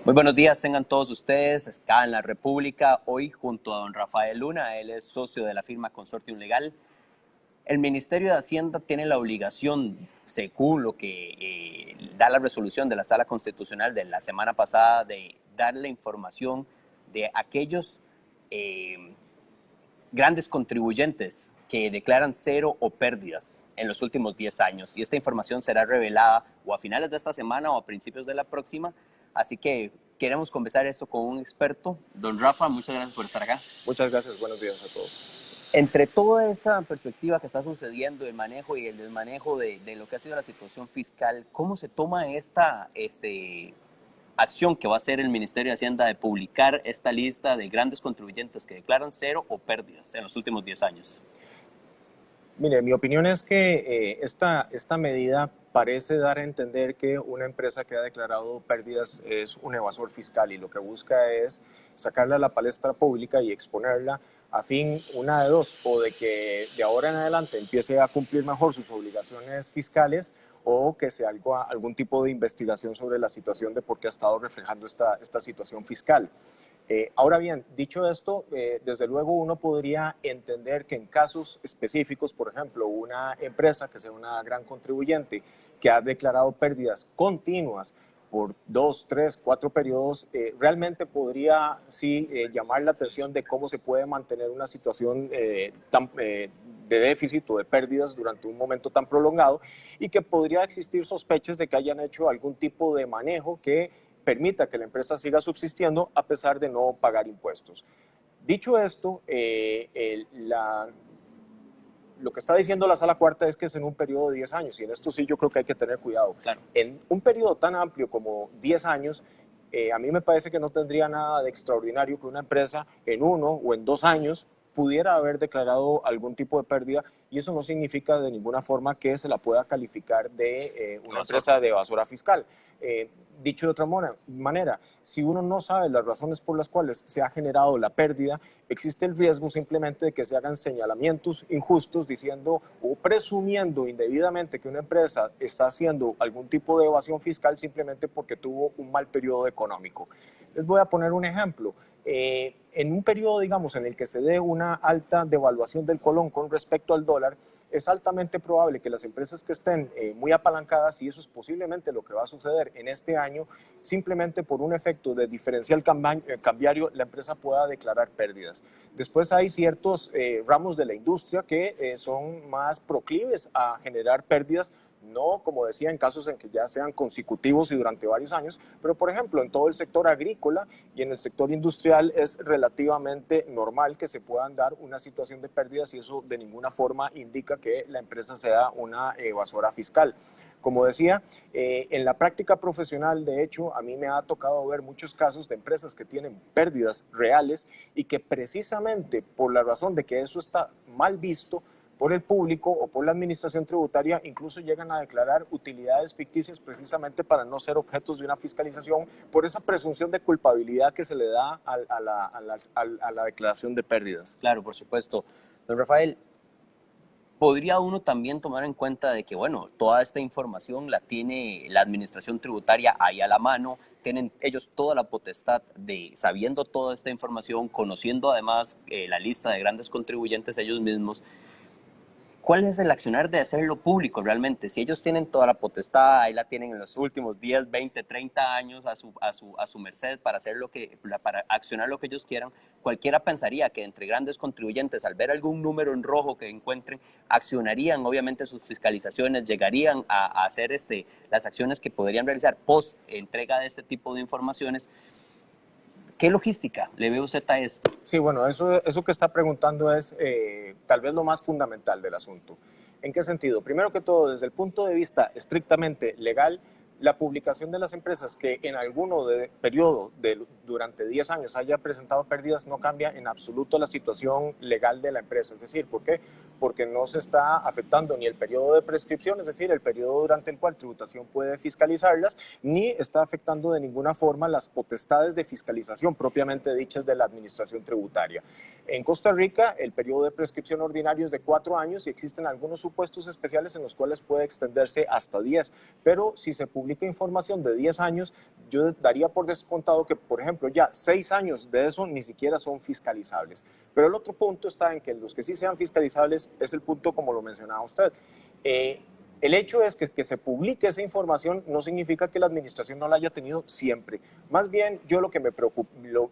Muy buenos días, tengan todos ustedes acá en la República, hoy junto a don Rafael Luna, él es socio de la firma Consortium Legal. El Ministerio de Hacienda tiene la obligación, según lo que da la resolución de la Sala Constitucional de la semana pasada, de dar la información de aquellos eh, grandes contribuyentes que declaran cero o pérdidas en los últimos 10 años. Y esta información será revelada o a finales de esta semana o a principios de la próxima. Así que queremos conversar esto con un experto. Don Rafa, muchas gracias por estar acá. Muchas gracias, buenos días a todos. Entre toda esa perspectiva que está sucediendo, el manejo y el desmanejo de lo que ha sido la situación fiscal, ¿cómo se toma esta acción que va a hacer el Ministerio de Hacienda de publicar esta lista de grandes contribuyentes que declaran cero o pérdidas en los últimos 10 años? Mire, mi opinión es que esta medida parece dar a entender que una empresa que ha declarado pérdidas es un evasor fiscal y lo que busca es sacarla a la palestra pública y exponerla a fin, una de dos, o de que de ahora en adelante empiece a cumplir mejor sus obligaciones fiscales o que se haga algún tipo de investigación sobre la situación de por qué ha estado reflejando esta situación fiscal. Ahora bien, dicho esto, desde luego uno podría entender que en casos específicos, por ejemplo, una empresa que sea una gran contribuyente que ha declarado pérdidas continuas por 2, 3, 4 periodos, realmente podría sí llamar la atención de cómo se puede mantener una situación de déficit o de pérdidas durante un momento tan prolongado y que podría existir sospechas de que hayan hecho algún tipo de manejo que permita que la empresa siga subsistiendo a pesar de no pagar impuestos. Dicho esto, lo que está diciendo la Sala Cuarta es que es en un periodo de 10 años y en esto sí yo creo que hay que tener cuidado. Claro. En un periodo tan amplio como 10 años, a mí me parece que no tendría nada de extraordinario que una empresa en 1 o en 2 años pudiera haber declarado algún tipo de pérdida y eso no significa de ninguna forma que se la pueda calificar de una empresa de evasora fiscal. Dicho de otra manera, si uno no sabe las razones por las cuales se ha generado la pérdida, existe el riesgo simplemente de que se hagan señalamientos injustos diciendo o presumiendo indebidamente que una empresa está haciendo algún tipo de evasión fiscal simplemente porque tuvo un mal periodo económico. Les voy a poner un ejemplo. En un periodo, digamos, en el que se dé una alta devaluación del colón con respecto al dólar, es altamente probable que las empresas que estén muy apalancadas, y eso es posiblemente lo que va a suceder en este año, simplemente por un efecto de diferencial cambiario, la empresa pueda declarar pérdidas. Después hay ciertos ramos de la industria que son más proclives a generar pérdidas, no, como decía, en casos en que ya sean consecutivos y durante varios años, pero por ejemplo en todo el sector agrícola y en el sector industrial es relativamente normal que se puedan dar una situación de pérdidas y eso de ninguna forma indica que la empresa sea una evasora fiscal. Como decía, en la práctica profesional, de hecho, a mí me ha tocado ver muchos casos de empresas que tienen pérdidas reales y que precisamente por la razón de que eso está mal visto, por el público o por la administración tributaria, incluso llegan a declarar utilidades ficticias precisamente para no ser objetos de una fiscalización por esa presunción de culpabilidad que se le da a la declaración de pérdidas. Claro, por supuesto. Don Rafael, podría uno también tomar en cuenta de que, bueno, toda esta información la tiene la administración tributaria ahí a la mano, tienen ellos toda la potestad de, sabiendo toda esta información, conociendo además la lista de grandes contribuyentes ellos mismos. ¿Cuál es el accionar de hacerlo público realmente? Si ellos tienen toda la potestad, ahí la tienen en los últimos 10, 20, 30 años a su merced para, hacer para accionar lo que ellos quieran, cualquiera pensaría que entre grandes contribuyentes, al ver algún número en rojo que encuentren, accionarían obviamente sus fiscalizaciones, llegarían a hacer las acciones que podrían realizar post entrega de este tipo de informaciones. ¿Qué logística le ve usted a esto? Sí, bueno, eso que está preguntando es tal vez lo más fundamental del asunto. ¿En qué sentido? Primero que todo, desde el punto de vista estrictamente legal, la publicación de las empresas que en alguno de periodo durante 10 años haya presentado pérdidas no cambia en absoluto la situación legal de la empresa. Es decir, ¿por qué? Porque no se está afectando ni el periodo de prescripción, es decir, el periodo durante el cual tributación puede fiscalizarlas, ni está afectando de ninguna forma las potestades de fiscalización propiamente dichas de la administración tributaria. En Costa Rica, el periodo de prescripción ordinario es de 4 años y existen algunos supuestos especiales en los cuales puede extenderse hasta 10, pero si se publica información de 10 años, yo daría por descontado que, por ejemplo, ya 6 años de eso ni siquiera son fiscalizables. Pero el otro punto está en que los que sí sean fiscalizables es el punto como lo mencionaba usted. Eh, el hecho es que se publique esa información no significa que la administración no la haya tenido siempre. Más bien, yo lo que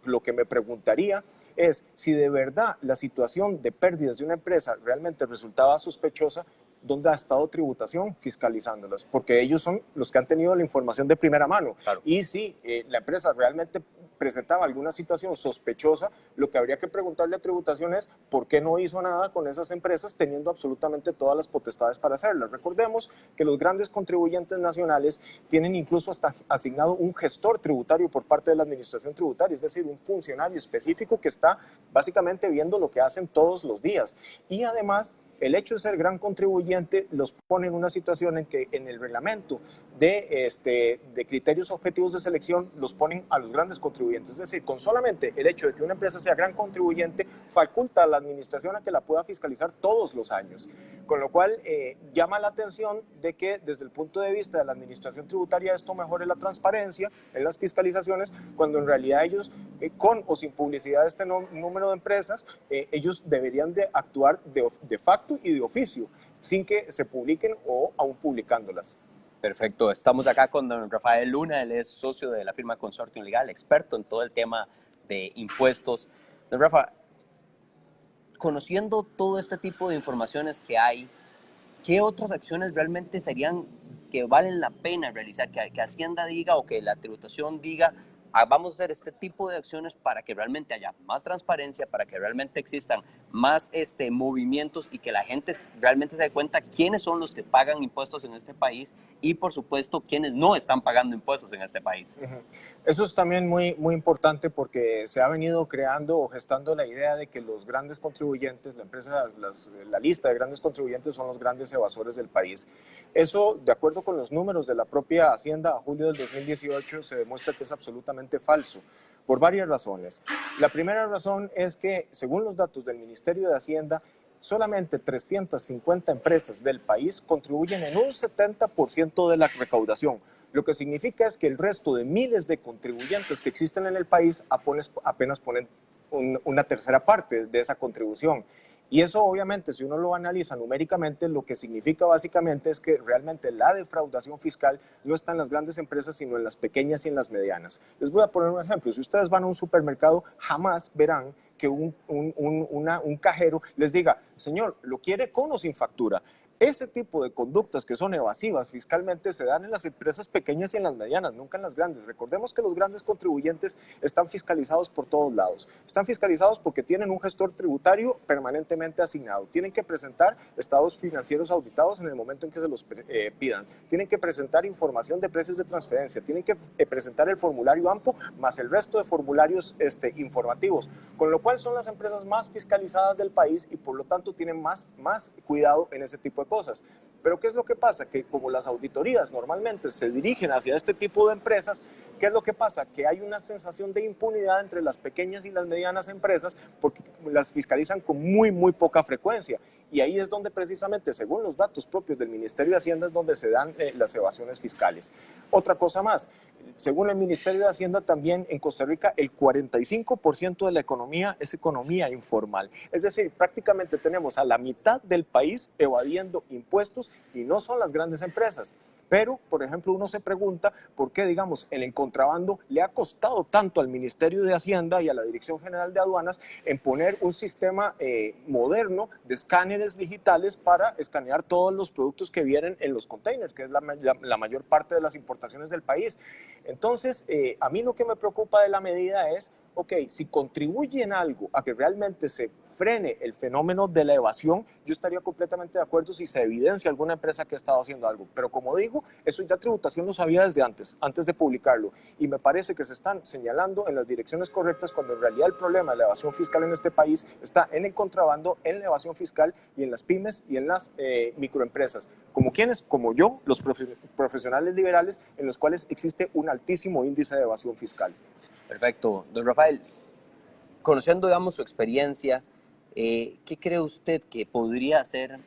lo que me preguntaría es si de verdad la situación de pérdidas de una empresa realmente resultaba sospechosa, ¿dónde ha estado tributación fiscalizándolas? Porque ellos son los que han tenido la información de primera mano. Claro. Y si la empresa realmente presentaba alguna situación sospechosa, lo que habría que preguntarle a tributación es por qué no hizo nada con esas empresas teniendo absolutamente todas las potestades para hacerlas. Recordemos que los grandes contribuyentes nacionales tienen incluso hasta asignado un gestor tributario por parte de la administración tributaria, es decir, un funcionario específico que está básicamente viendo lo que hacen todos los días. Y además, el hecho de ser gran contribuyente los pone en una situación en que en el reglamento de criterios objetivos de selección los ponen a los grandes contribuyentes. Es decir, con solamente el hecho de que una empresa sea gran contribuyente, faculta a la administración a que la pueda fiscalizar todos los años. Con lo cual, llama la atención de que desde el punto de vista de la administración tributaria esto mejore la transparencia en las fiscalizaciones, cuando en realidad ellos, con o sin publicidad de este número de empresas, ellos deberían de actuar de facto y de oficio, sin que se publiquen o aún publicándolas. Perfecto, estamos acá con don Rafael Luna, él es socio de la firma Consortium Legal, experto en todo el tema de impuestos. Don Rafa, conociendo todo este tipo de informaciones que hay, ¿qué otras acciones realmente serían que valen la pena realizar? Que Hacienda diga o que la tributación diga, vamos a hacer este tipo de acciones para que realmente haya más transparencia, para que realmente existan más movimientos y que la gente realmente se dé cuenta quiénes son los que pagan impuestos en este país y, por supuesto, quiénes no están pagando impuestos en este país. Eso es también muy importante porque se ha venido creando o gestando la idea de que los grandes contribuyentes, la lista de grandes contribuyentes son los grandes evasores del país. Eso, de acuerdo con los números de la propia Hacienda a julio del 2018, se demuestra que es absolutamente falso, por varias razones. La primera razón es que, según los datos del Ministerio de Hacienda, solamente 350 empresas del país contribuyen en un 70% de la recaudación. Lo que significa es que el resto de miles de contribuyentes que existen en el país apenas ponen una tercera parte de esa contribución. Y eso obviamente, si uno lo analiza numéricamente, lo que significa básicamente es que realmente la defraudación fiscal no está en las grandes empresas, sino en las pequeñas y en las medianas. Les voy a poner un ejemplo. Si ustedes van a un supermercado, jamás verán que un cajero les diga, señor, ¿lo quiere con o sin factura? Ese tipo de conductas que son evasivas fiscalmente se dan en las empresas pequeñas y en las medianas, nunca en las grandes. Recordemos que los grandes contribuyentes están fiscalizados por todos lados. Están fiscalizados porque tienen un gestor tributario permanentemente asignado. Tienen que presentar estados financieros auditados en el momento en que se los pidan. Tienen que presentar información de precios de transferencia. Tienen que presentar el formulario AMPO más el resto de formularios informativos. Con lo cual son las empresas más fiscalizadas del país y por lo tanto tienen más cuidado en ese tipo de cosas. Pero ¿qué es lo que pasa? Que como las auditorías normalmente se dirigen hacia este tipo de empresas, ¿qué es lo que pasa? Que hay una sensación de impunidad entre las pequeñas y las medianas empresas porque las fiscalizan con muy poca frecuencia. Y ahí es donde precisamente, según los datos propios del Ministerio de Hacienda, es donde se dan las evasiones fiscales. Otra cosa más, según el Ministerio de Hacienda, también en Costa Rica el 45% de la economía es economía informal. Es decir, prácticamente tenemos a la mitad del país evadiendo impuestos y no son las grandes empresas. Pero, por ejemplo, uno se pregunta por qué, digamos, el contrabando le ha costado tanto al Ministerio de Hacienda y a la Dirección General de Aduanas en poner un sistema moderno de escáneres digitales para escanear todos los productos que vienen en los containers, que es la mayor parte de las importaciones del país. Entonces, a mí lo que me preocupa de la medida es, ok, si contribuye en algo a que realmente se frene el fenómeno de la evasión, yo estaría completamente de acuerdo si se evidencia alguna empresa que ha estado haciendo algo. Pero como digo, eso ya tributación lo sabía desde antes de publicarlo. Y me parece que se están señalando en las direcciones correctas cuando en realidad el problema de la evasión fiscal en este país está en el contrabando, en la evasión fiscal y en las pymes y en las microempresas. ¿Como quiénes? Como yo, los profesionales liberales en los cuales existe un altísimo índice de evasión fiscal. Perfecto. Don Rafael, conociendo, digamos, su experiencia, ¿qué cree usted que podría hacer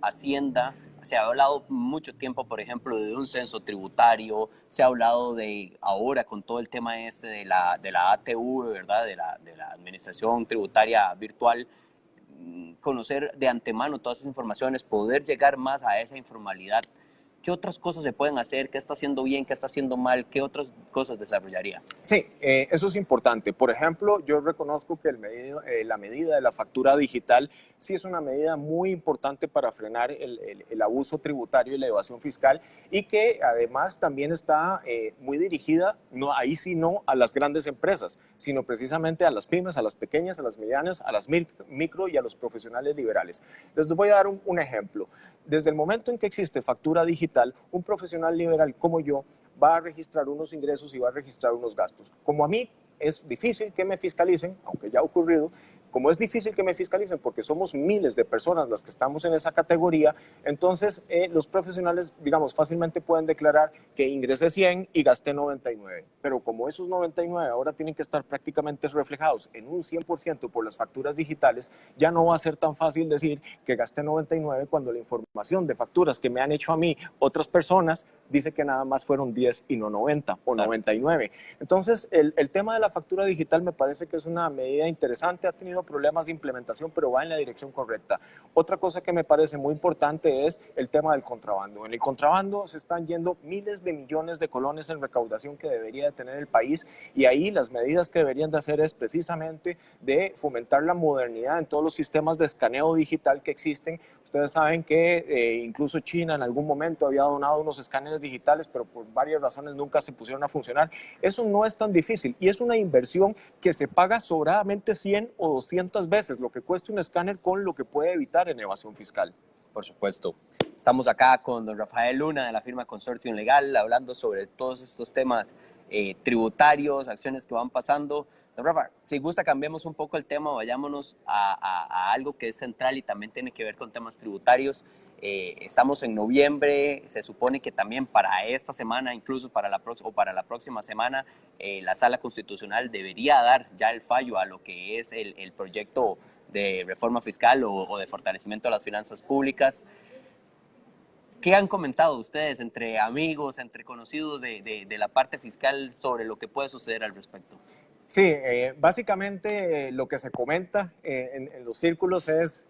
Hacienda se ha hablado mucho tiempo, por ejemplo, de un censo tributario, se ha hablado de ahora con todo el tema este de la ATV, ¿verdad? De la Administración Tributaria Virtual, conocer de antemano todas esas informaciones, poder llegar más a esa informalidad. ¿Qué otras cosas se pueden hacer? ¿Qué está haciendo bien? ¿Qué está haciendo mal? ¿Qué otras cosas desarrollaría? Sí, eso es importante. Por ejemplo, yo reconozco que la medida de la factura digital sí es una medida muy importante para frenar el abuso tributario y la evasión fiscal, y que además también está muy dirigida, no, ahí sí no a las grandes empresas, sino precisamente a las pymes, a las pequeñas, a las medianas, a las micro y a los profesionales liberales. Les voy a dar un ejemplo. Desde el momento en que existe factura digital, un profesional liberal como yo va a registrar unos ingresos y va a registrar unos gastos. Como a mí es difícil que me fiscalicen, aunque ya ha ocurrido, como es difícil que me fiscalicen porque somos miles de personas las que estamos en esa categoría, entonces los profesionales, digamos, fácilmente pueden declarar que ingresé 100 y gasté 99. Pero como esos 99 ahora tienen que estar prácticamente reflejados en un 100% por las facturas digitales, ya no va a ser tan fácil decir que gasté 99 cuando la información de facturas que me han hecho a mí otras personas dice que nada más fueron 10 y no 90 o 99. Entonces, el tema de la factura digital me parece que es una medida interesante, ha tenido problemas de implementación, pero va en la dirección correcta. Otra cosa que me parece muy importante es el tema del contrabando. En el contrabando se están yendo miles de millones de colones en recaudación que debería de tener el país, y ahí las medidas que deberían de hacer es precisamente de fomentar la modernidad en todos los sistemas de escaneo digital que existen. Ustedes saben que incluso China en algún momento había donado unos escáneres digitales, pero por varias razones nunca se pusieron a funcionar. Eso no es tan difícil y es una inversión que se paga sobradamente 100 o 200 veces lo que cuesta un escáner con lo que puede evitar en evasión fiscal. Por supuesto. Estamos acá con don Rafael Luna de la firma Consortium Legal, hablando sobre todos estos temas tributarios, acciones que van pasando. Don Rafa, si gusta cambiemos un poco el tema, vayámonos a algo que es central y también tiene que ver con temas tributarios. Estamos en noviembre, se supone que también para esta semana, incluso para la próxima semana, la Sala Constitucional debería dar ya el fallo a lo que es el proyecto de reforma fiscal o de fortalecimiento de las finanzas públicas. ¿Qué han comentado ustedes entre amigos, entre conocidos de la parte fiscal sobre lo que puede suceder al respecto? Sí, básicamente lo que se comenta en los círculos es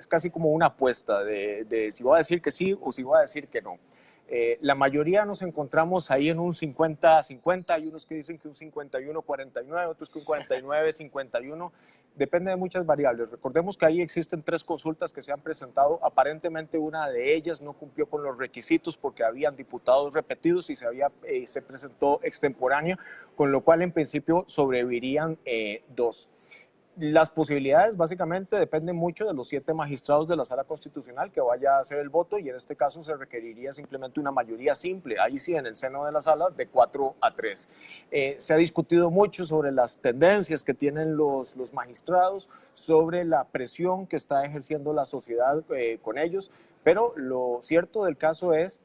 casi como una apuesta de si voy a decir que sí o si voy a decir que no. La mayoría nos encontramos ahí en un 50-50, hay unos que dicen que un 51-49, otros que un 49-51, depende de muchas variables. Recordemos que ahí existen 3 consultas que se han presentado, aparentemente una de ellas no cumplió con los requisitos porque habían diputados repetidos y se presentó extemporánea, con lo cual en principio sobrevivirían 2. Las posibilidades básicamente dependen mucho de los 7 magistrados de la Sala Constitucional que vaya a hacer el voto, y en este caso se requeriría simplemente una mayoría simple, ahí sí en el seno de la Sala, de 4-3. Se ha discutido mucho sobre las tendencias que tienen los magistrados, sobre la presión que está ejerciendo la sociedad con ellos, pero lo cierto del caso es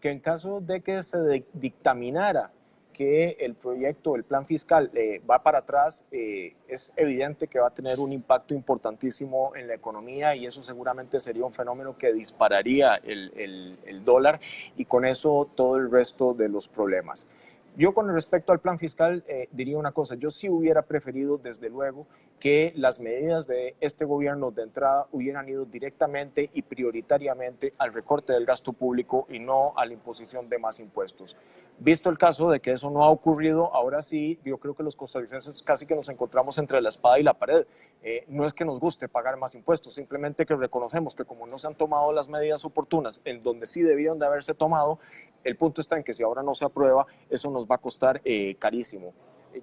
que en caso de que se dictaminara que el proyecto, el plan fiscal va para atrás, es evidente que va a tener un impacto importantísimo en la economía, y eso seguramente sería un fenómeno que dispararía el dólar y con eso todo el resto de los problemas. Yo con respecto al plan fiscal diría una cosa, yo sí hubiera preferido desde luego que las medidas de este gobierno de entrada hubieran ido directamente y prioritariamente al recorte del gasto público y no a la imposición de más impuestos. Visto el caso de que eso no ha ocurrido, ahora sí, yo creo que los costarricenses casi que nos encontramos entre la espada y la pared. No es que nos guste pagar más impuestos, simplemente que reconocemos que como no se han tomado las medidas oportunas en donde sí debían de haberse tomado, el punto está en que si ahora no se aprueba, eso nos va a costar carísimo.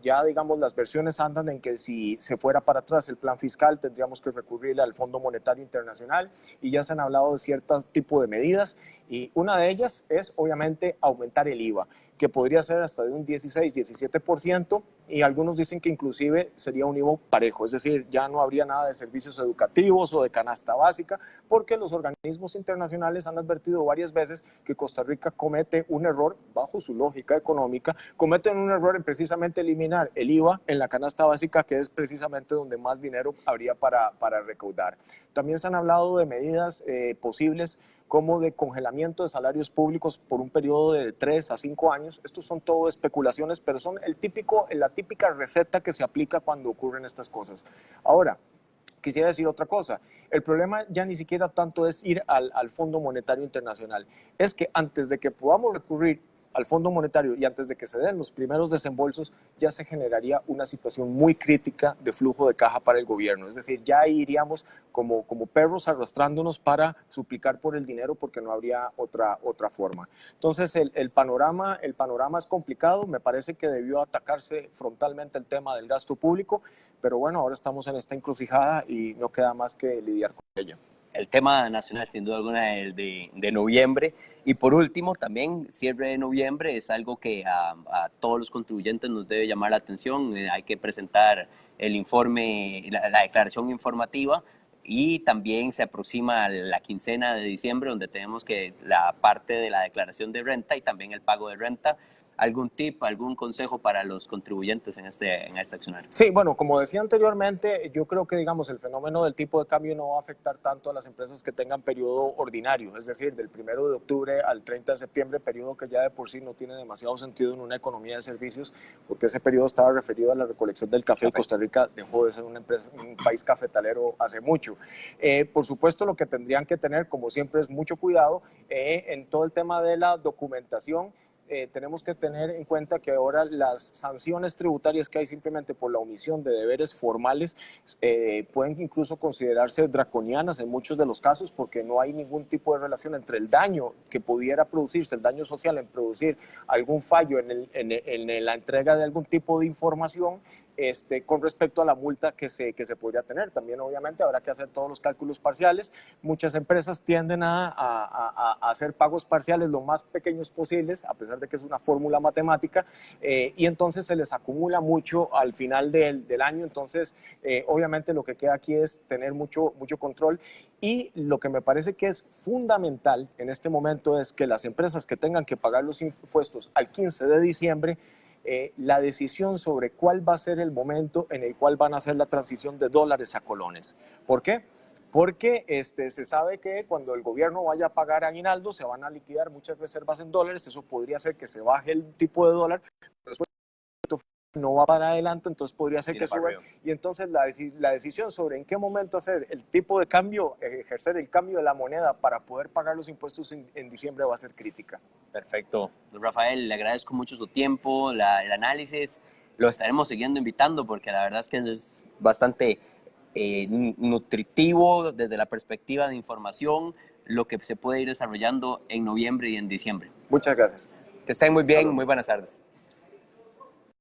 Ya, digamos, las versiones andan en que si se fuera para atrás el plan fiscal, tendríamos que recurrir al Fondo Monetario Internacional, y ya se han hablado de cierto tipo de medidas, y una de ellas es, obviamente, aumentar el IVA, que podría ser hasta de un 16-17%, y algunos dicen que inclusive sería un IVA parejo, es decir, ya no habría nada de servicios educativos o de canasta básica, porque los organismos internacionales han advertido varias veces que Costa Rica comete un error, bajo su lógica económica, cometen un error en precisamente eliminar el IVA en la canasta básica, que es precisamente donde más dinero habría para recaudar. También se han hablado de medidas posibles como de congelamiento de salarios públicos por un periodo de 3 a 5 años. Estos son todo especulaciones, pero son la típica receta que se aplica cuando ocurren estas cosas. Ahora, quisiera decir otra cosa. El problema ya ni siquiera tanto es ir al Fondo Monetario Internacional. Es que antes de que podamos recurrir al Fondo Monetario y antes de que se den los primeros desembolsos, ya se generaría una situación muy crítica de flujo de caja para el gobierno. Es decir, ya iríamos como perros arrastrándonos para suplicar por el dinero porque no habría otra forma. Entonces, el panorama es complicado. Me parece que debió atacarse frontalmente el tema del gasto público, pero bueno, ahora estamos en esta encrucijada y no queda más que lidiar con ella. El tema nacional, sin duda alguna, el de noviembre. Y por último, también cierre de noviembre es algo que a todos los contribuyentes nos debe llamar la atención. Hay que presentar el informe, la declaración informativa, y también se aproxima la quincena de diciembre, donde tenemos que la parte de la declaración de renta y también el pago de renta. ¿Algún tip, algún consejo para los contribuyentes en este accionario? Sí, bueno, como decía anteriormente, yo creo que, digamos, el fenómeno del tipo de cambio no va a afectar tanto a las empresas que tengan periodo ordinario, es decir, del 1 de octubre al 30 de septiembre, periodo que ya de por sí no tiene demasiado sentido en una economía de servicios, porque ese periodo estaba referido a la recolección del café y Costa Rica dejó de ser un país cafetalero hace mucho. Por supuesto, lo que tendrían que tener, como siempre, es mucho cuidado en todo el tema de la documentación. Tenemos que tener en cuenta que ahora las sanciones tributarias que hay simplemente por la omisión de deberes formales pueden incluso considerarse draconianas en muchos de los casos, porque no hay ningún tipo de relación entre el daño que pudiera producirse, el daño social en producir algún fallo en la entrega de algún tipo de información con respecto a la multa que se podría tener. También obviamente habrá que hacer todos los cálculos parciales. Muchas empresas tienden a hacer pagos parciales lo más pequeños posibles, a pesar de que es una fórmula matemática, y entonces se les acumula mucho al final del año. Entonces, obviamente lo que queda aquí es tener mucho control, y lo que me parece que es fundamental en este momento es que las empresas que tengan que pagar los impuestos al 15 de diciembre, la decisión sobre cuál va a ser el momento en el cual van a hacer la transición de dólares a colones. ¿Por qué? Porque se sabe que cuando el gobierno vaya a pagar aguinaldo se van a liquidar muchas reservas en dólares. Eso podría hacer que se baje el tipo de dólar, pero después no va para adelante, entonces podría ser que suba, y entonces la decisión sobre en qué momento hacer el tipo de cambio, ejercer el cambio de la moneda para poder pagar los impuestos en diciembre va a ser crítica. Perfecto. Don Rafael, le agradezco mucho su tiempo, el análisis. Lo estaremos siguiendo invitando porque la verdad es que es bastante nutritivo desde la perspectiva de información, lo que se puede ir desarrollando en noviembre y en diciembre. Muchas gracias. Que estén muy bien, muy buenas tardes.